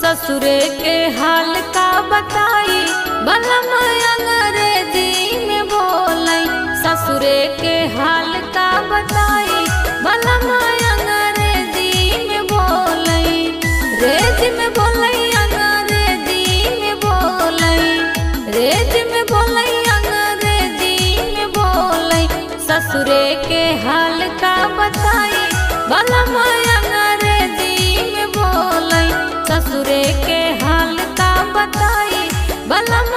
ससुरे के हाल का बताई बलम अंग्रेजी में बोलाई। ससुरे के हाल का बताई बलम अंग्रेजी में बोलाई। रेज में बोलाई अंग्रेजी में बोलाई। रेज में बोलाई अंग्रेजी में बोलाई। ससुरे के हाल का बताई बलम अंग्रेजी में बोलाई। ससुरे के हाल का बताई बलम